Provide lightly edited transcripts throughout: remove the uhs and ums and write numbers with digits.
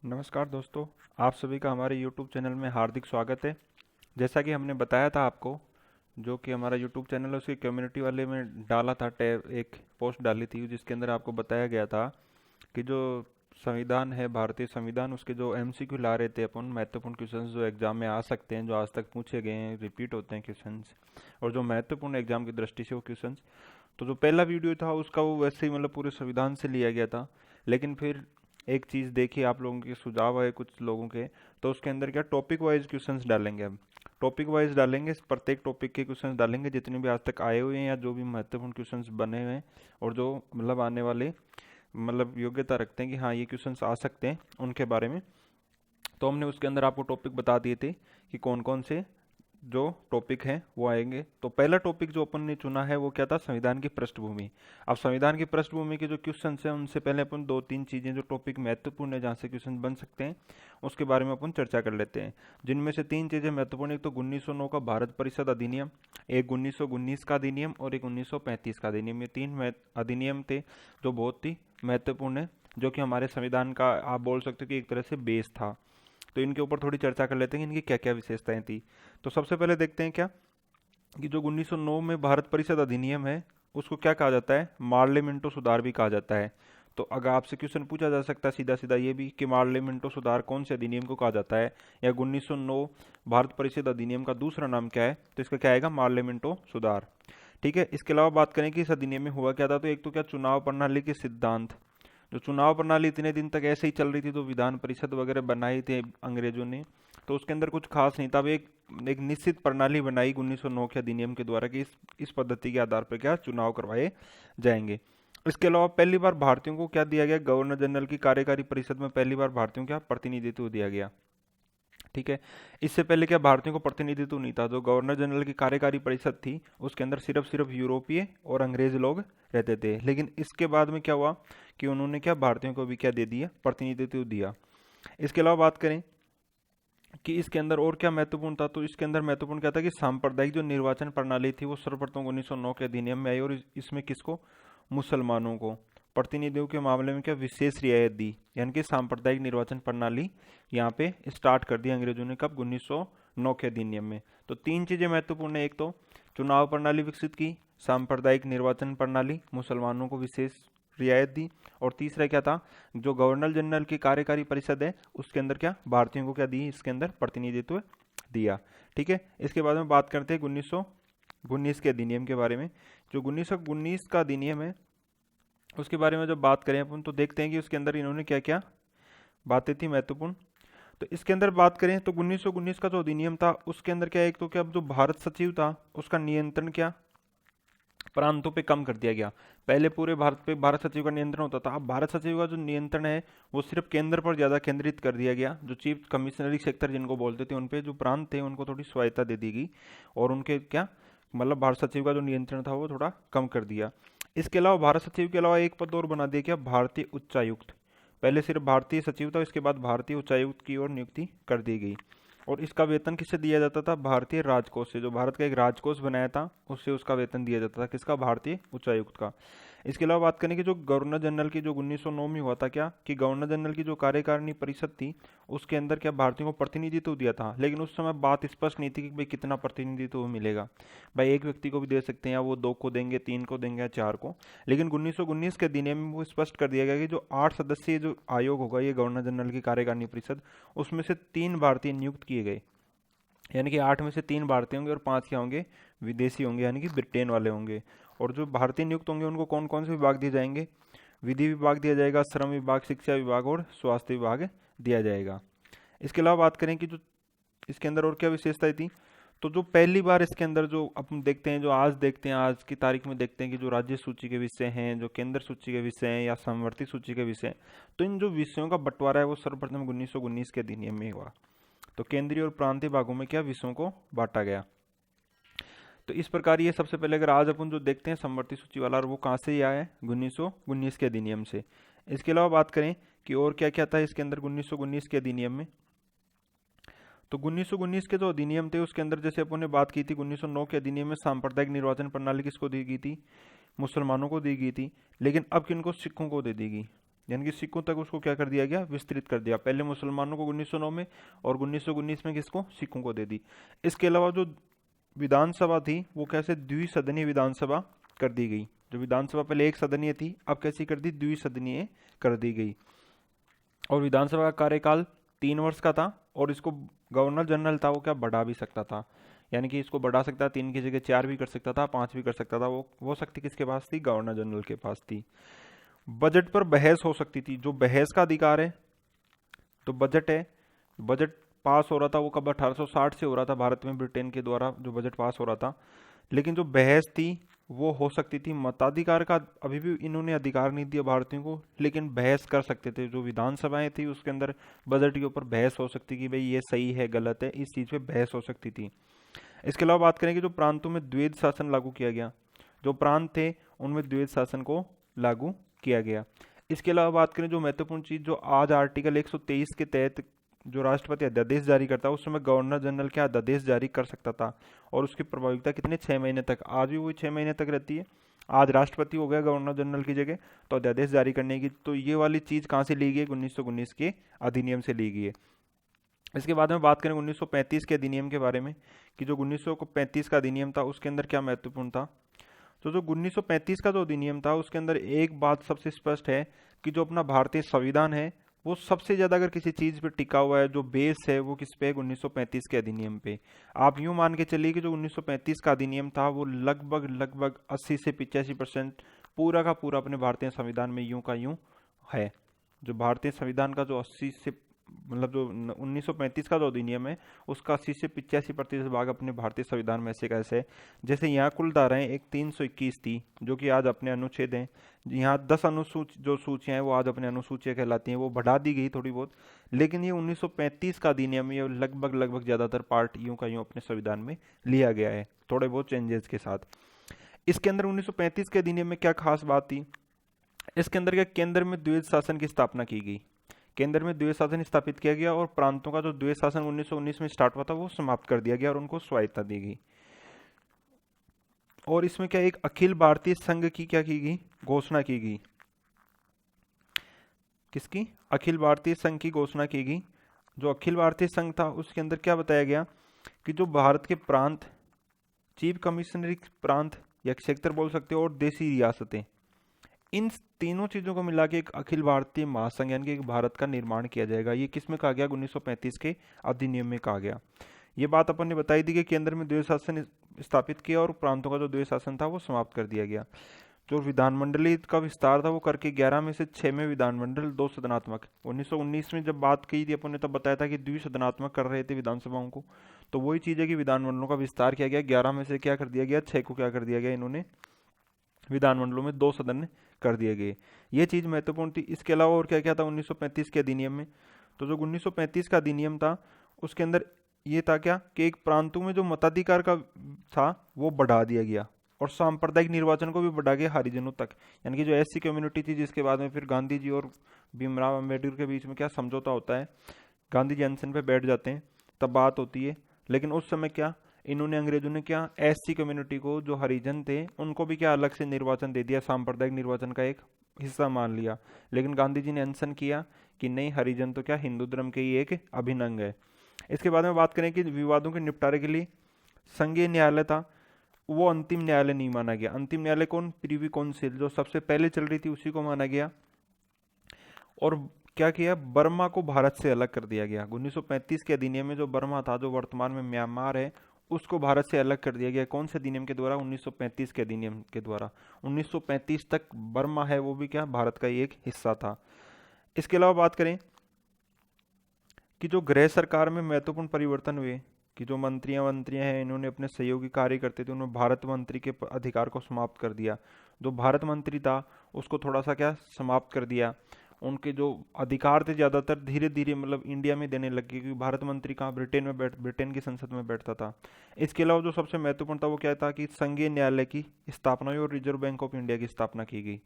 नमस्कार दोस्तों, आप सभी का हमारे YouTube चैनल में हार्दिक स्वागत है। जैसा कि हमने बताया था आपको, जो कि हमारा YouTube चैनल है उसकी कम्युनिटी वाले में डाला था टैब, एक पोस्ट डाली थी जिसके अंदर आपको बताया गया था कि जो संविधान है, भारतीय संविधान, उसके जो MCQ ला रहे थे अपन, महत्वपूर्ण क्वेश्चंस जो एग्जाम में आ सकते हैं, जो आज तक पूछे गए हैं, रिपीट होते हैं क्वेश्चंस, और जो महत्वपूर्ण एग्जाम की दृष्टि से वो क्वेश्चंस। तो जो पहला वीडियो था उसका वो वैसे ही मतलब पूरे संविधान से लिया गया था। लेकिन फिर एक चीज़ देखी, आप लोगों के सुझाव आए कुछ लोगों के, तो उसके अंदर क्या टॉपिक वाइज क्वेश्चंस डालेंगे। अब टॉपिक वाइज डालेंगे, प्रत्येक टॉपिक के क्वेश्चंस डालेंगे जितने भी आज तक आए हुए हैं या जो भी महत्वपूर्ण क्वेश्चंस बने हुए हैं और जो मतलब आने वाले मतलब योग्यता रखते हैं कि हाँ ये क्वेश्चंस आ सकते हैं उनके बारे में। तो हमने उसके अंदर आपको टॉपिक बता दिए थे कि कौन कौन से जो टॉपिक हैं वो आएंगे। तो पहला टॉपिक जो अपन ने चुना है वो क्या था, संविधान की पृष्ठभूमि। अब संविधान की पृष्ठभूमि के जो क्वेश्चन हैं उनसे पहले अपन दो तीन चीजें, जो टॉपिक महत्वपूर्ण है जहाँ से क्वेश्चन बन सकते हैं, उसके बारे में अपन चर्चा कर लेते हैं। जिनमें से तीन चीजें महत्वपूर्ण, एक तो 1909 का भारत परिषद अधिनियम, एक 1919 का अधिनियम और एक 1935 का अधिनियम। ये तीन अधिनियम थे जो बहुत ही महत्वपूर्ण है, जो कि हमारे संविधान का आप बोल सकते हो कि एक तरह से बेस था। तो इनके ऊपर थोड़ी चर्चा कर लेते हैं कि इनकी क्या क्या विशेषताएं थी। तो सबसे पहले देखते हैं क्या कि जो 1909 में भारत परिषद अधिनियम है उसको क्या कहा जाता है, मार्लियामेंटो सुधार भी कहा जाता है। तो अगर आपसे क्वेश्चन पूछा जा सकता है सीधा सीधा ये भी कि मार्लियामेंटो सुधार कौन से अधिनियम को कहा जाता है, या 1909 भारत परिषद अधिनियम का दूसरा नाम क्या है, तो इसका क्या आएगा, मार्लियामेंटो सुधार। ठीक है। इसके अलावा बात करें कि इस अधिनियम में हुआ क्या था, तो एक तो क्या चुनाव प्रणाली के सिद्धांत। जो चुनाव प्रणाली इतने दिन तक ऐसे ही चल रही थी, तो विधान परिषद वगैरह बनाई थी अंग्रेजों ने, तो उसके अंदर कुछ खास नहीं था। अब एक एक निश्चित प्रणाली बनाई 1909 के अधिनियम के द्वारा कि इस पद्धति के आधार पर क्या चुनाव करवाए जाएंगे। इसके अलावा पहली बार भारतीयों को क्या दिया गया, गवर्नर जनरल की कार्यकारी परिषद में पहली बार भारतीयों को क्या प्रतिनिधित्व दिया गया। ठीक है। इससे पहले क्या भारतीयों को प्रतिनिधित्व नहीं था। जो गवर्नर जनरल की कार्यकारी परिषद थी उसके अंदर सिर्फ सिर्फ यूरोपीय और अंग्रेज लोग रहते थे। लेकिन इसके बाद में क्या हुआ कि उन्होंने क्या भारतीयों को भी क्या दे दिया, प्रतिनिधित्व दिया। इसके अलावा बात करें कि इसके अंदर और क्या महत्वपूर्ण था, तो इसके अंदर महत्वपूर्ण क्या था कि सांप्रदायिक जो निर्वाचन प्रणाली थी वो सर्वप्रथम 1909 के अधिनियम में आई, और इसमें किसको, मुसलमानों को प्रतिनिधियों के मामले में क्या विशेष रियायत दी। यानी कि सांप्रदायिक निर्वाचन प्रणाली यहाँ पे स्टार्ट कर दी अंग्रेजों ने, कब, 1909 के अधिनियम में। तो तीन चीजें महत्वपूर्ण है, एक तो चुनाव प्रणाली विकसित की, सांप्रदायिक निर्वाचन प्रणाली, मुसलमानों को विशेष रियायत दी, और तीसरा क्या था, जो गवर्नर जनरल की कार्यकारी परिषद है उसके अंदर क्या भारतीयों को क्या दी, इसके अंदर प्रतिनिधित्व दिया। ठीक है। इसके बाद में बात करते हैं 1919 के अधिनियम के बारे में। जो 1919 का अधिनियम है उसके बारे में जब बात करें अपन, तो देखते हैं कि उसके अंदर इन्होंने क्या क्या बातें थी महत्वपूर्ण। तो इसके अंदर बात करें तो 1919 का जो अधिनियम था उसके अंदर क्या, एक तो क्या जो भारत सचिव था उसका नियंत्रण क्या प्रांतों पे कम कर दिया गया। पहले पूरे भारत पे भारत सचिव का नियंत्रण होता था, अब भारत सचिव का जो नियंत्रण है वो सिर्फ केंद्र पर ज्यादा केंद्रित कर दिया गया। जो चीफ कमिश्नरी सेक्टर जिनको बोलते थे, उन पे जो प्रांत थे उनको थोड़ी स्वायत्ता दे दी गई, और उनके क्या मतलब भारत सचिव का जो नियंत्रण था वो थोड़ा कम कर दिया। इसके अलावा भारत सचिव के अलावा एक पद और बना दिया गया, भारतीय उच्चायुक्त। पहले सिर्फ भारतीय सचिव था, इसके बाद भारतीय उच्चायुक्त की ओर नियुक्ति कर दी गई। और इसका वेतन किससे दिया जाता था, भारतीय राजकोष से। जो भारत का एक राजकोष बनाया था उससे उसका वेतन दिया जाता था, किसका, भारतीय उच्चायुक्त का। इसके अलावा बात करें कि जो गवर्नर जनरल की जो 1909 में हुआ था क्या कि गवर्नर जनरल की जो कार्यकारिणी परिषद थी उसके अंदर क्या भारतीयों को प्रतिनिधित्व दिया था, लेकिन उस समय बात स्पष्ट नहीं थी कि भाई कितना प्रतिनिधित्व मिलेगा। भाई एक व्यक्ति को भी दे सकते हैं, या वो दो को देंगे, तीन को देंगे, या चार को। लेकिन 1919 के अधिनियम में वो स्पष्ट कर दिया गया कि जो 8 सदस्यीय जो आयोग होगा, ये गवर्नर जनरल की कार्यकारिणी परिषद, उसमें से 3 भारतीय नियुक्त किए गए। यानी कि 8 में से 3 भारतीय होंगे और 5 क्या होंगे, विदेशी होंगे, यानी कि ब्रिटेन वाले होंगे। और जो भारतीय नियुक्त होंगे उनको कौन कौन से विभाग दिए जाएंगे, विधि विभाग दिया जाएगा, श्रम विभाग, शिक्षा विभाग और स्वास्थ्य विभाग दिया जाएगा। इसके अलावा बात करें कि जो इसके अंदर और क्या विशेषताएं थी, तो जो पहली बार इसके अंदर जो अपन देखते हैं, जो आज देखते हैं, आज की तारीख में देखते हैं कि जो राज्य सूची के विषय हैं, जो केंद्र सूची के विषय हैं, या समवर्ती सूची के विषय हैं, तो इन जो विषयों का बंटवारा है वो सर्वप्रथम 1919 के अधिनियम में हुआ। तो केंद्रीय और प्रांतीय भागों में क्या विषयों को बांटा गया। तो इस प्रकार ये सबसे पहले अगर आज अपन जो देखते हैं समवर्ती सूची वाला, और वो कहाँ से ही आया है, 1919 के अधिनियम से। इसके अलावा बात करें कि और क्या क्या था इसके अंदर 1919 के अधिनियम में, तो 1919 के जो अधिनियम थे उसके अंदर जैसे अपन ने बात की थी, 1909 के अधिनियम में सांप्रदायिक निर्वाचन प्रणाली किसको दी गई थी, मुसलमानों को दी गई थी। लेकिन अब किनको, सिखों को दे दी गई। यानी कि सिखों तक उसको क्या कर दिया गया, विस्तृत कर दिया। पहले मुसलमानों को 1909 में और 1919 में किसको, सिखों को दे दी। इसके अलावा जो विधानसभा थी वो कैसे द्विसदनीय विधानसभा कर दी गई। जो विधानसभा पहले एक सदनीय थी, अब कैसी कर दी, द्विसदनीय कर दी गई। और विधानसभा का कार्यकाल 3 वर्ष का था, और इसको गवर्नर जनरल था वो क्या बढ़ा भी सकता था, यानी कि इसको बढ़ा सकता, 3 की जगह 4 भी कर सकता था, 5 भी कर सकता था। वो शक्ति किसके पास थी, गवर्नर जनरल के पास थी। बजट पर बहस हो सकती थी, जो बहस का अधिकार है, तो बजट है, बजट पास हो रहा था वो कब, 1860 से हो रहा था भारत में, ब्रिटेन के द्वारा जो बजट पास हो रहा था। लेकिन जो बहस थी वो हो सकती थी। मताधिकार का अभी भी इन्होंने अधिकार नहीं दिया भारतीयों को, लेकिन बहस कर सकते थे। जो विधानसभाएं थी उसके अंदर बजट के ऊपर बहस हो सकती कि भाई ये सही है गलत है, इस चीज़ पे बहस हो सकती थी। इसके अलावा बात करें कि जो प्रांतों में द्वैध शासन लागू किया गया, जो प्रांत थे उनमें द्वैध शासन को लागू किया गया। इसके अलावा बात करें जो महत्वपूर्ण चीज, जो आज आर्टिकल 123 के तहत जो राष्ट्रपति अध्यादेश जारी करता है, उस समय गवर्नर जनरल क्या अध्यादेश जारी कर सकता था, और उसकी प्रभाविता कितने, 6 महीने तक। आज भी वही 6 महीने तक रहती है। आज राष्ट्रपति हो गया गवर्नर जनरल की जगह, तो अध्यादेश जारी करने की, तो ये वाली चीज कहाँ से ली गई, 1919 के अधिनियम से ली गई है। इसके बाद में बात करें 1935 के अधिनियम के बारे में, कि जो 1935 का अधिनियम था उसके अंदर क्या महत्वपूर्ण था। तो जो 1935 का जो अधिनियम था उसके अंदर एक बात सबसे स्पष्ट है कि जो अपना भारतीय संविधान है वो सबसे ज्यादा अगर किसी चीज पे टिका हुआ है, जो बेस है वो किस पे है, 1935 के अधिनियम पे। आप यूं मान के चलिए कि जो 1935 का अधिनियम था वो लगभग लगभग 80 से 85% पूरा का पूरा अपने भारतीय संविधान में यूं का यूं है। जो भारतीय संविधान का जो 80 से मतलब जो 1935 का जो अधिनियम है उसका 80 से 85% भाग अपने भारतीय संविधान में से कैसे है। जैसे यहाँ कुल धाराएं एक 321 थी जो कि आज अपने अनुच्छेद हैं। यहाँ 10 अनुसूची जो सूचियां हैं वो आज अपने अनुसूचियां कहलाती हैं, वो बढ़ा दी गई थोड़ी बहुत। लेकिन ये 1935 का अधिनियम, ये लगभग लगभग ज्यादातर पार्ट यूं का यूं अपने संविधान में लिया गया है, थोड़े बहुत चेंजेस के साथ। इसके अंदर 1935 के अधिनियम में क्या खास बात थी, इसके अंदर क्या केंद्र में द्वैध शासन की स्थापना की गई। केंद्र में द्वैध शासन स्थापित किया गया, और प्रांतों का जो द्वैध शासन 1919 में स्टार्ट हुआ था वो समाप्त कर दिया गया और उनको स्वायत्तता दी गई। और इसमें क्या एक अखिल भारतीय संघ की क्या की गई, घोषणा की गई। किसकी, अखिल भारतीय संघ की घोषणा की गई। जो अखिल भारतीय संघ था उसके अंदर क्या बताया गया कि जो भारत के प्रांत, चीफ कमिश्नरी प्रांत या क्षेत्र बोल सकते हो, और देशी रियासतें, इन तीनों चीजों को मिला के एक अखिल भारतीय महासंघ यानी कि एक भारत का निर्माण किया जाएगा। ये किस में कहा गया, 1935 के अधिनियम में कहा गया। ये बात अपन ने बताई दी कि केंद्र में द्वैध शासन स्थापित किया और प्रांतों का जो द्वैध शासन था वो समाप्त कर दिया गया। जो विधानमंडलीय का विस्तार था वो करके 11 में से 6 में विधानमंडल 2 सदनात्मक। 1919 में जब बात की थी अपन ने तब बताया था कि द्विसदनात्मक कर रहे थे विधानसभाओं को, तो वही चीज है कि विधानमंडलों का विस्तार किया गया। 11 में से क्या कर दिया गया, 6 को क्या कर दिया गया, इन्होंने विधानमंडलों में 2 सदन कर दिए गए। ये चीज महत्वपूर्ण थी। इसके अलावा और क्या क्या था 1935 के अधिनियम में, तो जो 1935 का अधिनियम था उसके अंदर ये था क्या कि एक प्रांतों में जो मताधिकार का था वो बढ़ा दिया गया, और सांप्रदायिक निर्वाचन को भी बढ़ा गया हरिजनों तक। यानी कि जो एससी कम्युनिटी थी, जिसके बाद में फिर गांधी जी और भीमराव अम्बेडकर के बीच में क्या समझौता होता है, गांधी जी अनशन पे बैठ जाते हैं तब बात होती है। लेकिन उस समय क्या इन्होंने, अंग्रेजों ने क्या एससी कम्युनिटी को, जो हरिजन थे उनको भी क्या अलग से निर्वाचन दे दिया, सांप्रदायिक निर्वाचन का एक हिस्सा मान लिया। लेकिन गांधी जी ने अनशन किया कि नहीं, हरिजन तो क्या हिंदू धर्म के ही एक अभिन्न अंग है। इसके बाद में बात करें कि विवादों के निपटारे के लिए संघीय न्यायालय था, वो अंतिम न्यायालय नहीं माना गया। अंतिम न्यायालय कौन, प्रीवी काउंसिल जो सबसे पहले चल रही थी उसी को माना गया। और क्या किया, बर्मा को भारत से अलग कर दिया गया। 1935 के अधिनियम में जो बर्मा था, जो वर्तमान में म्यांमार है, उसको भारत से अलग कर दिया गया। कौन से अधिनियम के द्वारा, 1935 के अधिनियम के द्वारा। 1935 तक बर्मा है वो भी क्या भारत का ही एक हिस्सा था। इसके अलावा बात करें कि जो गृह सरकार में महत्वपूर्ण परिवर्तन हुए, कि जो मंत्रियां हैं इन्होंने अपने सहयोगी कार्य करते थे, उन्होंने भारत मंत्री के अधिकार को समाप्त कर दिया। जो भारत मंत्री था उसको थोड़ा सा क्या समाप्त कर दिया। उनके जो अधिकार थे ज्यादातर धीरे धीरे मतलब इंडिया में देने लगे, क्योंकि भारत मंत्री कहाँ ब्रिटेन की संसद में बैठता था। इसके अलावा जो सबसे महत्वपूर्ण था वो क्या था कि संघीय न्यायालय की स्थापना हुई और रिजर्व बैंक ऑफ इंडिया की स्थापना की गई।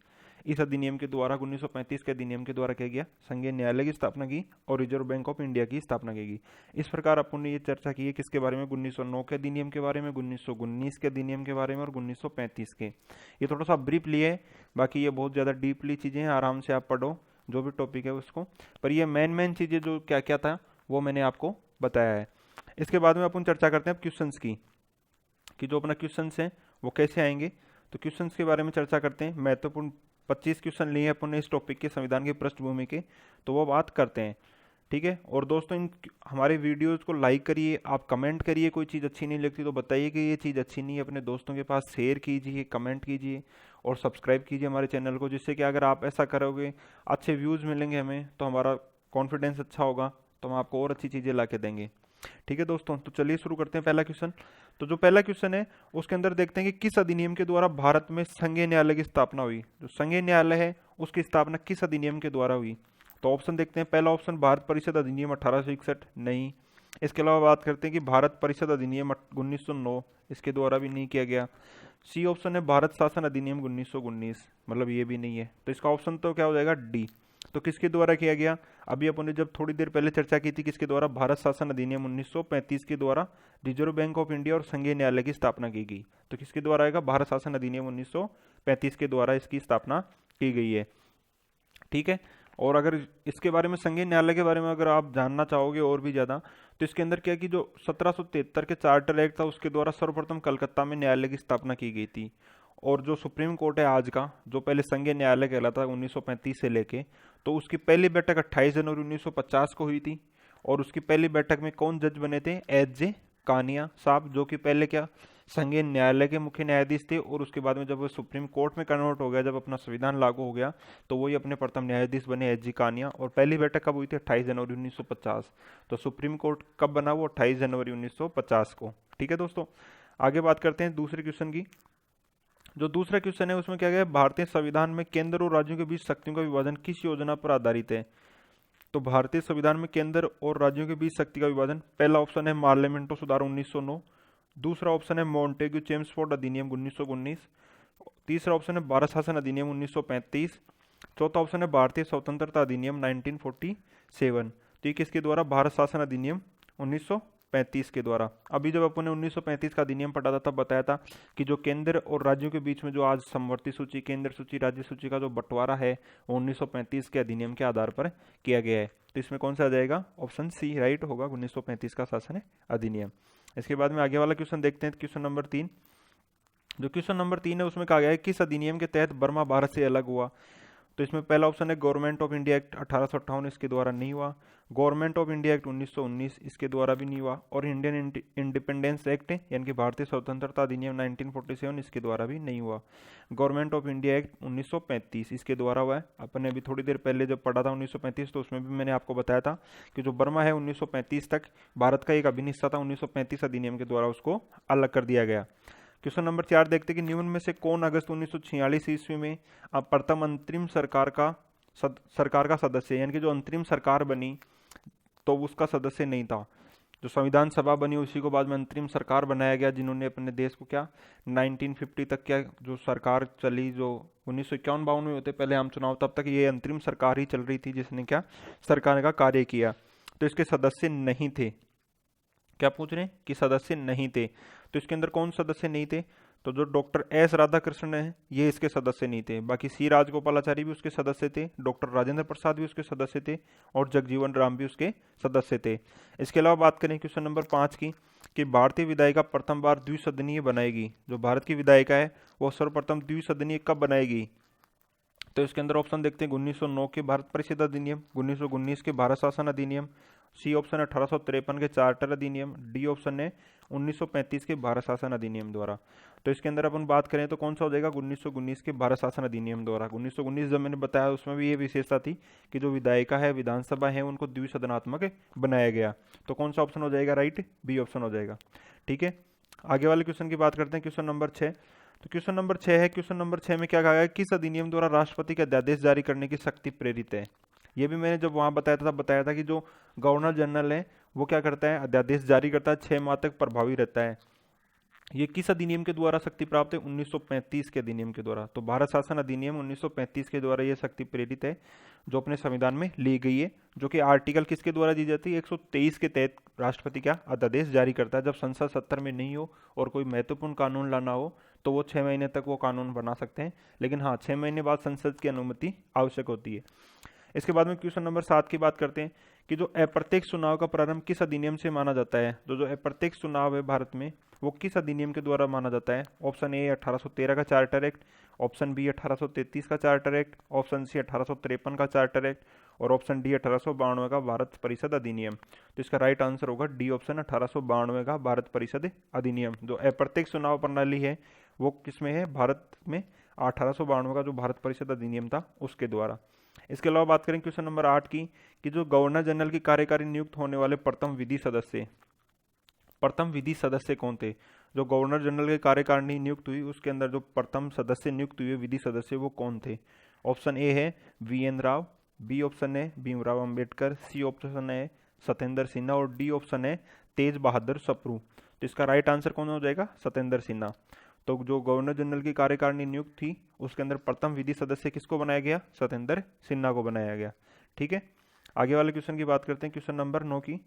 इस अधिनियम के द्वारा 1935 के अधिनियम के द्वारा किया गया, संघीय न्यायालय की स्थापना की और रिजर्व बैंक ऑफ इंडिया की स्थापना की गई। इस प्रकार अपन ने ये चर्चा की है किसके बारे में, 1909 के अधिनियम के बारे में, 1919 के अधिनियम के बारे में और 1935 के। ये थोड़ा सा ब्रीफ लिए, बाकी ये बहुत ज़्यादा डीपली चीज़ें हैं, आराम से आप पढ़ो। जो भी टॉपिक है उसको, पर ये मेन चीज़ें जो क्या क्या था वो मैंने आपको बताया है। इसके बाद में अपन चर्चा करते हैं अब क्वेश्चंस की, कि जो अपना क्वेश्चंस हैं वो कैसे आएंगे। तो क्वेश्चंस के बारे में चर्चा करते हैं। महत्वपूर्ण 25 क्वेश्चन लिए अपन ने इस टॉपिक के, संविधान की पृष्ठभूमि के, तो वो बात करते हैं। ठीक है। और दोस्तों इन हमारे वीडियोज़ को लाइक करिए, आप कमेंट करिए, कोई चीज़ अच्छी नहीं लगती तो बताइए कि ये चीज़ अच्छी नहीं है, अपने दोस्तों के पास शेयर कीजिए, कमेंट कीजिए और सब्सक्राइब कीजिए हमारे चैनल को, जिससे कि अगर आप ऐसा करोगे अच्छे व्यूज़ मिलेंगे हमें, तो हमारा कॉन्फिडेंस अच्छा होगा, तो हम आपको और अच्छी चीज़ें ला के देंगे। ठीक है दोस्तों, तो चलिए शुरू करते हैं पहला क्वेश्चन। तो जो पहला क्वेश्चन है उसके अंदर देखते हैं कि किस अधिनियम के द्वारा भारत में संघीय न्यायालय की स्थापना हुई। जो संघीय न्यायालय है उसकी स्थापना किस अधिनियम के द्वारा हुई। तो ऑप्शन देखते हैं। पहला ऑप्शन भारत परिषद अधिनियम 1861, नहीं। इसके अलावा बात करते हैं कि भारत परिषद अधिनियम 1909, इसके द्वारा भी नहीं किया गया। सी ऑप्शन है भारत शासन अधिनियम 1919, मतलब ये भी नहीं है। तो इसका ऑप्शन तो क्या हो जाएगा, डी। तो किसके द्वारा किया गया, अभी अपन ने जब थोड़ी देर पहले चर्चा की थी, किसके द्वारा, भारत शासन अधिनियम 1935 के द्वारा रिजर्व बैंक ऑफ इंडिया और संघीय न्यायालय की स्थापना की गई। तो किसके द्वारा आएगा, भारत शासन अधिनियम 1935 के द्वारा इसकी स्थापना की गई है। ठीक है। और अगर इसके बारे में, संघीय न्यायालय के बारे में अगर आप जानना चाहोगे और भी ज़्यादा, तो इसके अंदर क्या है कि जो 1773 के चार्टर एक्ट था उसके द्वारा सर्वप्रथम कलकत्ता में न्यायालय की स्थापना की गई थी। और जो सुप्रीम कोर्ट है आज का, जो पहले संघीय न्यायालय कहलाता था 1935 से लेके, तो उसकी पहली बैठक 28 जनवरी 1950 को हुई थी। और उसकी पहली बैठक में कौन जज बने थे, एच जे कानिया साहब, जो कि पहले क्या संघीय न्यायालय के मुख्य न्यायाधीश थे। और उसके बाद में जब वो सुप्रीम कोर्ट में कन्वर्ट हो गया, जब अपना संविधान लागू हो गया, तो वही अपने प्रथम न्यायाधीश बने, एच जी कानिया। और पहली बैठक कब हुई थी, 28 जनवरी 1950। तो सुप्रीम कोर्ट कब बना, वो 28 जनवरी 1950 को। ठीक है दोस्तों, आगे बात करते हैं दूसरे क्वेश्चन की। जो दूसरा क्वेश्चन है उसमें क्या गया, भारतीय संविधान में केंद्र और राज्यों के बीच शक्तियों का विभाजन किस योजना पर आधारित है। तो भारतीय संविधान में केंद्र और राज्यों के बीच शक्ति का विभाजन, पहला ऑप्शन है मार्लियामेंटो सुधार 1909, दूसरा ऑप्शन है मॉन्टेग्यू चेम्सफोर्ड अधिनियम 1919, तीसरा ऑप्शन है भारत शासन अधिनियम 1935, चौथा ऑप्शन है भारतीय स्वतंत्रता अधिनियम 1947। तो ये किसके द्वारा, भारत शासन अधिनियम 1935 के द्वारा। अभी जब अपन ने 1935 का अधिनियम पढ़ा था तब बताया था कि जो केंद्र और राज्यों के बीच में जो आज समवर्ती सूची, केंद्र सूची, राज्य सूची का जो बंटवारा है वो 1935 के अधिनियम के आधार पर किया गया है। तो इसमें कौन सा आ जाएगा, ऑप्शन सी राइट होगा, 1935 का शासन अधिनियम। इसके बाद में आगे वाला क्वेश्चन देखते हैं, क्वेश्चन नंबर 3। जो क्वेश्चन नंबर 3 है उसमें कहा गया है किस अधिनियम के तहत बर्मा भारत से अलग हुआ। तो इसमें पहला ऑप्शन है गवर्नमेंट ऑफ इंडिया एक्ट 1858, इसके द्वारा नहीं हुआ। गवर्नमेंट ऑफ इंडिया एक्ट 1919, इसके द्वारा भी नहीं हुआ। और इंडियन इंडिपेंडेंस एक्ट यानी कि भारतीय स्वतंत्रता अधिनियम 1947, इसके द्वारा भी नहीं हुआ। गवर्नमेंट ऑफ इंडिया एक्ट 1935 इसके द्वारा हुआ है। अपन ने अभी थोड़ी देर पहले जब पढ़ा था 1935, तो उसमें भी मैंने आपको बताया था कि जो बर्मा है 1935 तक भारत का एक अभिन्न हिस्सा था, 1935 अधिनियम के द्वारा उसको अलग कर दिया गया। क्वेश्चन नंबर 4 देखते हैं कि निम्न में से कौन अगस्त 1946 ईस्वी में प्रथम अंतरिम सरकार का सदस्य, यानी कि जो अंतरिम सरकार बनी तो उसका सदस्य नहीं था। जो संविधान सभा बनी उसी को बाद में अंतरिम सरकार बनाया गया, जिन्होंने अपने देश को क्या 1950 तक क्या जो सरकार चली, जो 1951-52 में होते पहले आम चुनाव, तब तक ये अंतरिम सरकार ही चल रही थी जिसने क्या सरकार का कार्य किया। तो इसके सदस्य नहीं थे। क्या पूछ रहे हैं कि सदस्य नहीं थे, तो इसके अंदर कौन सदस्य नहीं थे, तो जो डॉक्टर एस राधाकृष्णन है ये इसके सदस्य नहीं थे। बाकी सी राजगोपालाचारी भी उसके सदस्य थे, डॉक्टर राजेंद्र प्रसाद भी उसके सदस्य थे और जगजीवन राम भी उसके सदस्य थे। इसके अलावा बात करें क्वेश्चन नंबर 5 की, कि भारतीय विधायिका प्रथम बार द्विसदनीय बनाएगी। जो भारत की विधायिका है वो सर्वप्रथम द्विसदनीय कब बनाएगी। तो इसके अंदर ऑप्शन देखते हैं 1909 के भारत परिषद अधिनियम, 1919 के भारत शासन अधिनियम, सी ऑप्शन है 1853 के चार्टर अधिनियम, डी ऑप्शन है 1935 के भारत शासन अधिनियम द्वारा। तो इसके अंदर अपन बात करें तो कौन सा हो जाएगा, 1919 के भारत शासन अधिनियम द्वारा। 1919 जब मैंने बताया उसमें भी ये विशेषता थी कि जो विधायिका है, विधानसभा है, उनको द्विसदनात्मक बनाया गया। तो कौन सा ऑप्शन हो जाएगा, राइट बी ऑप्शन हो जाएगा। ठीक है, आगे वाले क्वेश्चन की बात करते हैं, क्वेश्चन नंबर 6। तो क्वेश्चन नंबर 6 है, क्वेश्चन नंबर 6 में क्या कहा गया, किस अधिनियम द्वारा राष्ट्रपति का अध्यादेश जारी करने की शक्ति प्रेरित है। ये भी मैंने जब वहां बताया था कि जो गवर्नर जनरल है वो क्या करता है, अध्यादेश जारी करता है, 6 माह तक प्रभावी रहता है। ये किस अधिनियम के द्वारा शक्ति प्राप्त है, 1935 के अधिनियम के द्वारा। तो भारत शासन अधिनियम 1935 के द्वारा ये शक्ति प्रेरित है, जो अपने संविधान में ली गई है, जो कि आर्टिकल किसके द्वारा दी जाती है, 123 के तहत राष्ट्रपति क्या अध्यादेश जारी करता है। जब संसद सत्र में नहीं हो और कोई महत्वपूर्ण कानून लाना हो तो वो 6 महीने तक वो कानून बना सकते हैं, लेकिन हाँ 6 महीने बाद संसद की अनुमति आवश्यक होती है। इसके बाद में क्वेश्चन नंबर 7 की बात करते हैं कि जो अप्रत्यक्ष चुनाव का प्रारंभ किस अधिनियम से माना जाता है। तो जो अप्रत्यक्ष चुनाव है भारत में वो किस अधिनियम के द्वारा माना जाता है। ऑप्शन ए 1813 का चार्टर एक्ट, ऑप्शन बी 1833 का चार्टर एक्ट, ऑप्शन सी 1853 का चार्टर एक्ट और ऑप्शन डी 1892 का भारत परिषद अधिनियम। तो इसका राइट आंसर होगा डी ऑप्शन 1892 का भारत परिषद अधिनियम। जो अप्रत्यक्ष चुनाव प्रणाली है वो किसमें है, भारत में 1892 का जो भारत परिषद अधिनियम था उसके द्वारा। इसके अलावा बात करें क्वेश्चन नंबर 8 की कि जो गवर्नर जनरल की कार्यकारी नियुक्त होने वाले प्रथम विधि सदस्य कौन थे। जो गवर्नर जनरल की कार्यकारिणी नियुक्त हुई उसके अंदर जो प्रथम सदस्य नियुक्त हुए विधि सदस्य वो कौन थे। ऑप्शन ए है वीएन राव, बी ऑप्शन है भीमराव अंबेडकर, सी ऑप्शन है सत्येंद्र सिन्हा और डी ऑप्शन है तेज बहादुर सप्रू। तो इसका राइट आंसर कौन हो जाएगा, सत्येंद्र सिन्हा। तो जो गवर्नर जनरल की कार्यकारिणी नियुक्त थी उसके अंदर प्रथम विधि सदस्य किसको बनाया गया, सत्येंद्र सिन्हा को बनाया गया। ठीक है, आगे वाले क्वेश्चन की बात करते हैं, क्वेश्चन नंबर 9 की।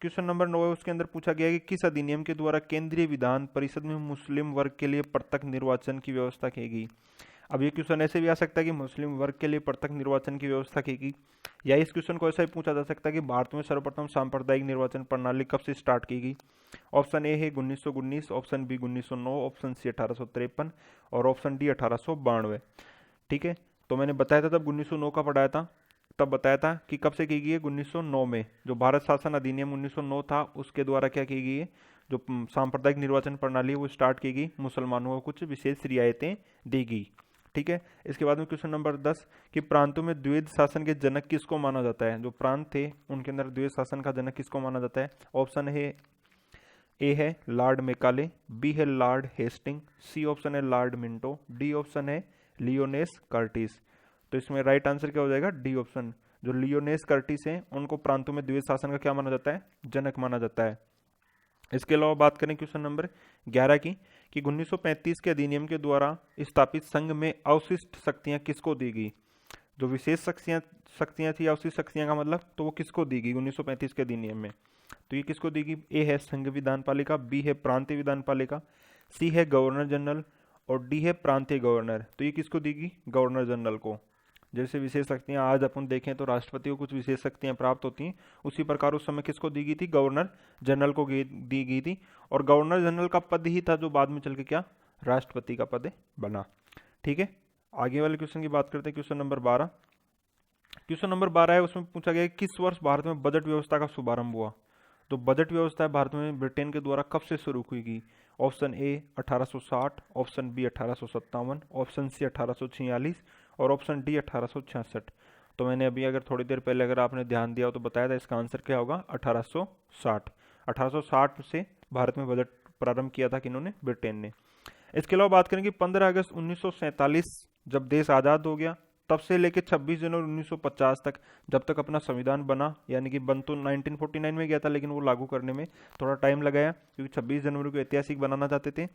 क्वेश्चन नंबर 9 है उसके अंदर पूछा गया है कि किस अधिनियम के द्वारा केंद्रीय विधान परिषद में मुस्लिम वर्ग के लिए पृथक निर्वाचन की व्यवस्था की गई। अब ये क्वेश्चन ऐसे भी आ सकता है कि मुस्लिम वर्ग के लिए पृथक निर्वाचन की व्यवस्था की गई, या इस क्वेश्चन को ऐसा भी पूछा जा सकता है कि भारत में सर्वप्रथम सांप्रदायिक निर्वाचन प्रणाली कब से स्टार्ट की गई। ऑप्शन ए है 1919, ऑप्शन बी 1909, ऑप्शन सी 1853 और ऑप्शन डी 1892। ठीक है, तो मैंने बताया था तब 1909 का पढ़ाया था, तब बताया था कि कब से की गई है, 1909 में। जो भारत शासन अधिनियम 1909 था उसके द्वारा क्या की गई है, जो सांप्रदायिक निर्वाचन प्रणाली है वो स्टार्ट की गई, मुसलमानों को कुछ विशेष रियायतें दी गई। ठीक है, इसके बाद में क्वेश्चन नंबर 10 कि प्रांतों में द्वैध शासन के जनक किसको माना जाता है। जो प्रांत थे उनके अंदर द्वैध शासन का जनक किसको माना जाता है। ऑप्शन है ए है लॉर्ड मेकाले, बी है लॉर्ड हेस्टिंग, सी ऑप्शन है लॉर्ड मिंटो, डी ऑप्शन है लियोनेस कर्टिस। तो इसमें राइट आंसर क्या हो जाएगा, डी ऑप्शन। जो लियोनेस कर्टिस हैं उनको प्रांतों में द्वैध शासन का क्या माना जाता है, जनक माना जाता है। इसके अलावा बात करें क्वेश्चन नंबर 11 की कि 1935 के अधिनियम के द्वारा स्थापित संघ में अवशिष्ट शक्तियां किसको दी गई। जो विशेष शक्तियां थी, अवशिष्ट शक्तियां का मतलब, तो वो किसको दी गई 1935 के अधिनियम में। तो ये किसको दी गई, ए है संघ विधान पालिका, बी है प्रांतीय विधान पालिका, सी है गवर्नर जनरल और डी है प्रांतीय गवर्नर। तो ये किसको दी गई, गवर्नर जनरल को। जैसे विशेष शक्तियां आज अपन देखें तो राष्ट्रपति को कुछ विशेष शक्तियां प्राप्त होती हैं, उसी प्रकार उस समय किसको दी गई थी, गवर्नर जनरल को दी गई थी। और गवर्नर जनरल का पद ही था जो बाद में चल के क्या राष्ट्रपति का पद बना। ठीक है, आगे वाले क्वेश्चन की बात करते हैं, क्वेश्चन नंबर 12। क्वेश्चन नंबर 12 है उसमें पूछा गया किस वर्ष भारत में बजट व्यवस्था का शुभारंभ हुआ। तो बजट व्यवस्था भारत में ब्रिटेन के द्वारा कब से शुरू की गई। Option A 1860, option B 1857, option C 1846 और ऑप्शन डी 1866। तो मैंने अभी अगर थोड़ी देर पहले अगर आपने ध्यान दिया हो तो बताया था इसका आंसर क्या होगा, 1860। 1860 से भारत में बजट प्रारंभ किया था किन्होंने, ब्रिटेन ने। इसके अलावा बात करेंगे 15 अगस्त 1947 जब देश आज़ाद हो गया तब से लेकर 26 जनवरी 1950 तक, जब तक अपना संविधान बना, यानी कि बन तो 1949 में गया था लेकिन वो लागू करने में थोड़ा टाइम लगाया क्योंकि 26 जनवरी को ऐतिहासिक बनाना चाहते थे।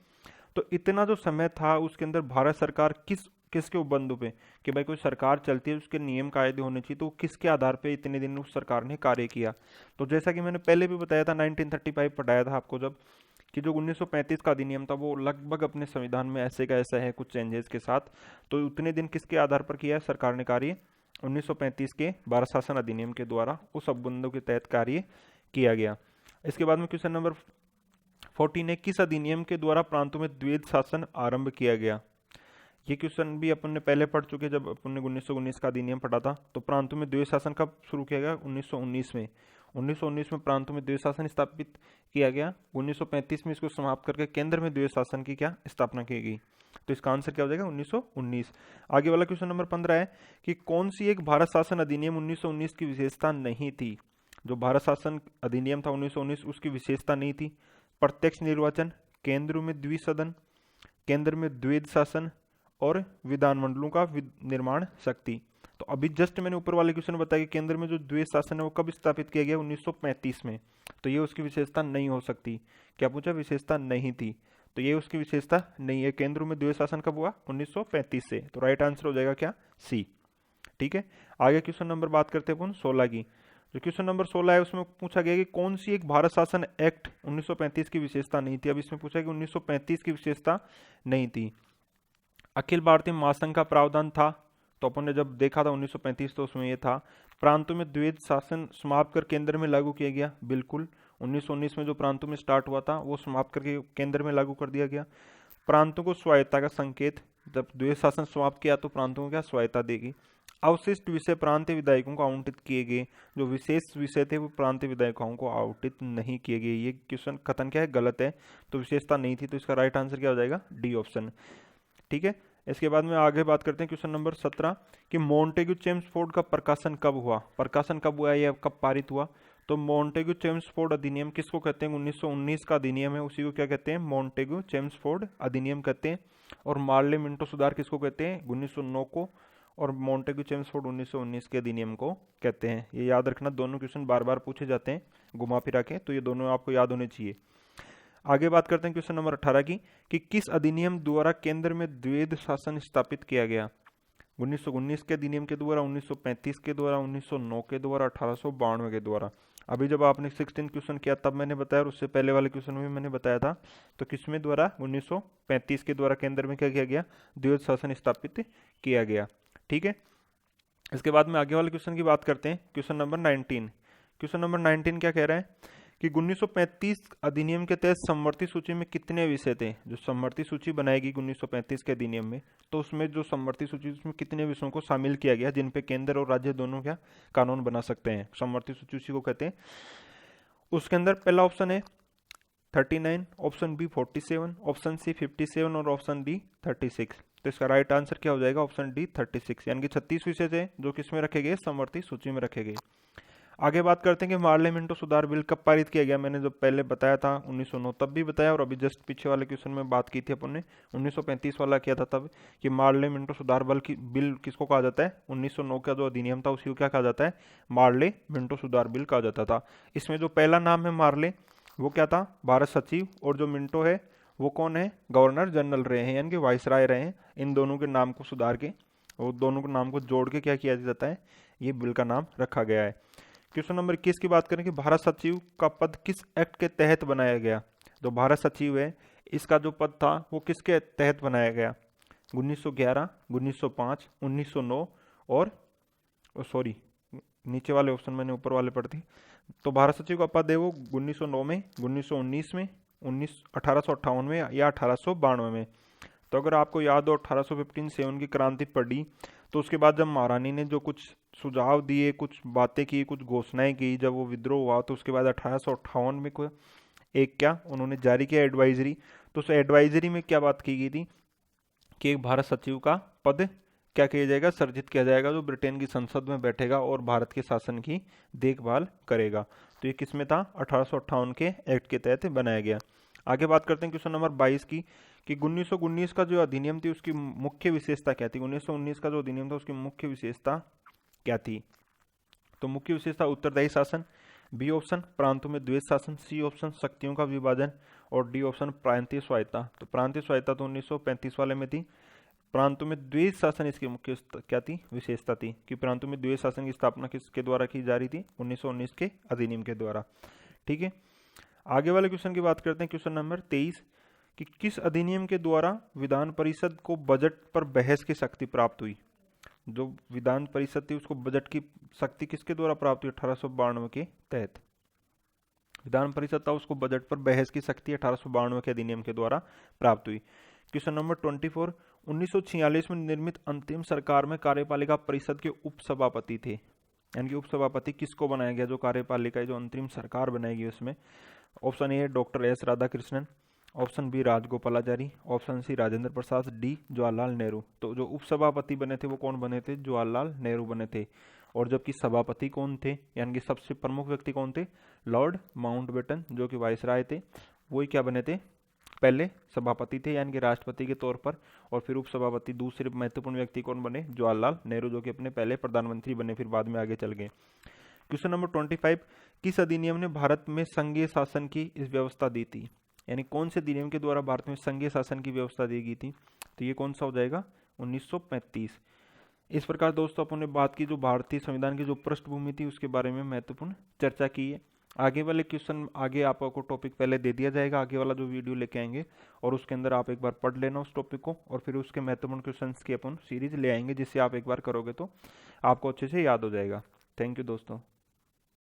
तो इतना जो समय था उसके अंदर भारत सरकार किसके उपबंधों पे, कि भाई कोई सरकार चलती है उसके नियम कायदे होने चाहिए, तो किसके आधार पे इतने दिन उस सरकार ने कार्य किया। तो जैसा कि मैंने पहले भी बताया था 1935 पढ़ाया था आपको जब, कि जो 1935 का अधिनियम था वो लगभग अपने संविधान में ऐसे का ऐसा है कुछ चेंजेस के साथ। तो उतने दिन किसके आधार पर किया है सरकार ने कार्य, 1935 के भारत शासन अधिनियम के द्वारा उस उपबंधों के तहत कार्य किया गया। इसके बाद में क्वेश्चन नंबर 14 है किस अधिनियम के द्वारा प्रांतों में द्वैध शासन आरंभ किया गया। ये क्वेश्चन भी अपन ने पहले पढ़ चुके, जब अपन ने 1919 का अधिनियम पढ़ा था। तो प्रांतों में द्वैध शासन कब शुरू किया गया, 1919 में। 1919 में प्रांतों में द्वैध शासन स्थापित किया गया। 1935 में इसको समाप्त करके केंद्र में द्वैध शासन की क्या स्थापना की गई। तो इसका आंसर क्या हो जाएगा, 1919। आगे वाला क्वेश्चन नंबर 15 है कि कौन सी एक भारत शासन अधिनियम 1919 की विशेषता नहीं थी। जो भारत शासन अधिनियम था 1919 उसकी विशेषता नहीं थी, प्रत्यक्ष निर्वाचन, केंद्र में द्विसदन, केंद्र में द्वैध शासन और विधानमंडलों का निर्माण शक्ति। तो अभी जस्ट मैंने ऊपर वाले क्वेश्चन बताया कि केंद्र में जो द्वैध शासन है वो कब स्थापित किया गया, 1935 में। तो ये उसकी विशेषता नहीं हो सकती। क्या पूछा, विशेषता नहीं थी, तो ये उसकी विशेषता नहीं है। केंद्र में द्वैध शासन कब हुआ, 1935 से। तो राइट आंसर हो जाएगा क्या, सी। ठीक है, आगे क्वेश्चन नंबर बात करते हैं अपन 16 की। जो क्वेश्चन नंबर 16 है उसमें पूछा गया कि कौन सी एक भारत शासन एक्ट 1935 की विशेषता नहीं थी। अब इसमें पूछा कि 1935 की विशेषता नहीं थी। अखिल भारतीय महासंघ का प्रावधान था, तो अपन ने जब देखा था 1935, तो उसमें ये था प्रांतों में द्वैध शासन समाप्त कर केंद्र में लागू किया गया। बिल्कुल 1919 में जो प्रांतों में स्टार्ट हुआ था वो समाप्त करके केंद्र में लागू कर दिया गया। प्रांतों को स्वायत्ता का संकेत, जब द्वैध शासन समाप्त किया तो प्रांतों को क्या स्वायत्ता देगी। अवशिष्ट विषय प्रांतीय विधायकों को आवंटित किए गए, जो विशेष विषय थे वो प्रांतीय विधायकों को आवंटित नहीं किए गए। ये क्वेश्चन कथन क्या है, गलत है, तो विशेषता नहीं थी, तो इसका राइट आंसर क्या हो जाएगा, डी ऑप्शन। ठीक है, इसके बाद में आगे बात करते हैं क्वेश्चन नंबर 17 कि मॉन्टेग्यू चेम्सफोर्ड का प्रकाशन कब हुआ। प्रकाशन कब हुआ, यह कब पारित हुआ। तो मॉन्टेग्यू चेम्सफोर्ड अधिनियम किसको कहते हैं, 1919 का अधिनियम है, उसी को क्या कहते हैं, मॉन्टेग्यू चेम्सफोर्ड अधिनियम कहते हैं। और मार्ले मिंटो सुधार किसको कहते हैं, 1909 को, और मॉन्टेग्यू चेम्सफोर्ड 1919 के अधिनियम को कहते हैं। ये याद रखना, दोनों क्वेश्चन बार बार पूछे जाते हैं घुमा फिरा के, तो ये दोनों आपको याद होने चाहिए। आगे बात करते हैं क्वेश्चन नंबर 18 की कि किस अधिनियम द्वारा केंद्र में द्वैध शासन स्थापित किया गया। 1919 के अधिनियम के द्वारा, 1935 के द्वारा, 1909 के द्वारा, 1892 के द्वारा। अभी जब आपने 16 क्वेश्चन किया तब मैंने बताया, और उससे पहले वाले क्वेश्चन में मैंने बताया था। तो किसमें द्वारा, 1935 के द्वारा केंद्र में क्या किया गया, द्वैध शासन स्थापित किया गया। ठीक है, इसके बाद में आगे वाले क्वेश्चन की बात करते हैं, क्वेश्चन नंबर 19। क्वेश्चन नंबर 19 क्या कह रहा है कि 1935 अधिनियम के तहत समवर्ती सूची में कितने विषय थे। जो समवर्ती सूची बनाएगी 1935 के अधिनियम में, तो उसमें जो समवर्ती सूची, उसमें कितने विषयों को शामिल किया गया जिन पे केंद्र और राज्य दोनों क्या कानून बना सकते हैं। समवर्ती सूची उसी को कहते हैं। उसके अंदर पहला ऑप्शन है 39, ऑप्शन बी 47, ऑप्शन सी 57 और ऑप्शन डी 36। तो इसका राइट आंसर क्या हो जाएगा, ऑप्शन डी 36, यानी कि 36 विषय थे जो किसमें रखे गए, समवर्ती सूची में रखे गए। आगे बात करते हैं कि मार्ले मिंटो सुधार बिल कब पारित किया गया। मैंने जो पहले बताया था 1909 तब भी बताया, और अभी जस्ट पीछे वाले क्वेश्चन में बात की थी अपन ने 1935 वाला किया था तब, कि मार्ले मिंटो सुधार बिल किसको कहा जाता है, 1909 का जो अधिनियम था उसी को क्या कहा जाता है, मार्ले मिंटो सुधार बिल कहा जाता था। इसमें जो पहला नाम है मार्ले, वो क्या था, भारत सचिव, और जो मिंटो है वो कौन है, गवर्नर जनरल रहे हैं, यानी कि वाइसराय रहे हैं। इन दोनों के नाम को सुधार के और दोनों के नाम को जोड़ के क्या किया जाता है, ये बिल का नाम रखा गया है। क्वेश्चन नंबर 21 की बात करें कि भारत सचिव का पद किस एक्ट के तहत बनाया गया। जो भारत सचिव है इसका जो पद था वो किसके तहत बनाया गया, 1911, 1905, 1909 और सॉरी नीचे वाले ऑप्शन मैंने ऊपर वाले पढ़ दी। तो भारत सचिव का पद है वो 1909 में, 1919 में, 1858 में या 1892 में। तो अगर आपको याद हो 1857 की क्रांति पड़ी, तो उसके बाद जब महारानी ने जो कुछ सुझाव दिए, कुछ बातें की, कुछ घोषणाएं की, जब वो विद्रोह हुआ, तो उसके बाद 1858 में कोई एक क्या उन्होंने जारी किया एडवाइजरी। तो उस एडवाइजरी में क्या बात की गई थी कि एक भारत सचिव का पद क्या किया जाएगा, सर्जित किया जाएगा, जो ब्रिटेन की संसद में बैठेगा और भारत के शासन की देखभाल करेगा। तो ये किसमें था, 1858 के एक्ट के तहत बनाया गया। आगे बात करते हैं क्वेश्चन नंबर 22 की कि 1919 का जो अधिनियम थी उसकी मुख्य विशेषता क्या थी। 1919 का जो अधिनियम था उसकी मुख्य विशेषता क्या थी। तो मुख्य विशेषता उत्तरदायी शासन, बी ऑप्शन प्रांतों में द्वैध शासन, सी ऑप्शन शक्तियों का विभाजन, और डी ऑप्शन प्रांतीय स्वायत्ता। तो प्रांतीय स्वायत्ता तो 1935 वाले में थी। प्रांतों में द्वैध शासन इसकी मुख्य क्या थी, विशेषता थी कि प्रांतों में द्वैध शासन की स्थापना किसके द्वारा की जा रही थी, 1919 के अधिनियम के द्वारा। ठीक है, आगे वाले क्वेश्चन की बात करते हैं, क्वेश्चन नंबर 23 कि किस अधिनियम के द्वारा विधान परिषद को बजट पर बहस की शक्ति प्राप्त हुई। जो विधान परिषद थी उसको बजट की शक्ति किसके द्वारा प्राप्त हुई, 1892 के तहत। विधान परिषद था उसको बजट पर बहस की शक्ति 1892 के अधिनियम के द्वारा प्राप्त हुई। क्वेश्चन नंबर 24, 1946 में निर्मित अंतरिम सरकार में कार्यपालिका परिषद के उपसभापति थे, यानी कि उपसभापति किसको बनाया गया, जो कार्यपालिका जो अंतरिम सरकार बनाएगी उसमें। Option A doctor S Radhakrishnan, option B Rajagopalachari, option C Rajendra Prasad, D Jawaharlal Nehru. तो जो उपसभापति बने थे वो कौन बने थे, जवाहरलाल नेहरू बने थे। और जबकि सभापति कौन थे, यानी कि सबसे प्रमुख व्यक्ति कौन थे, लॉर्ड माउंटबेटन जो कि वाइसराय थे, वही क्या बने थे, पहले सभापति थे यानी कि राष्ट्रपति के तौर पर। और फिर उपसभापति दूसरे महत्वपूर्ण व्यक्ति कौन बने, जवाहरलाल नेहरू जो कि अपने पहले प्रधानमंत्री बने, फिर बाद में आगे चल गए। क्वेश्चन नंबर 25, किस अधिनियम ने भारत में संघीय शासन की इस व्यवस्था दी थी, यानी कौन से अधिनियम के द्वारा भारत में संघीय शासन की व्यवस्था दी गई थी। तो ये कौन सा हो जाएगा, 1935। इस प्रकार दोस्तों अपन ने बात की जो भारतीय संविधान की जो पृष्ठभूमि थी उसके बारे में महत्वपूर्ण चर्चा की है। आगे वाले क्वेश्चन आगे आपको टॉपिक पहले दे दिया जाएगा, आगे वाला जो वीडियो लेके आएंगे, और उसके अंदर आप एक बार पढ़ लेना उस टॉपिक को, और फिर उसके महत्वपूर्ण क्वेश्चंस की अपन सीरीज ले आएंगे, जिससे आप एक बार करोगे तो आपको अच्छे से याद हो जाएगा। थैंक यू दोस्तों।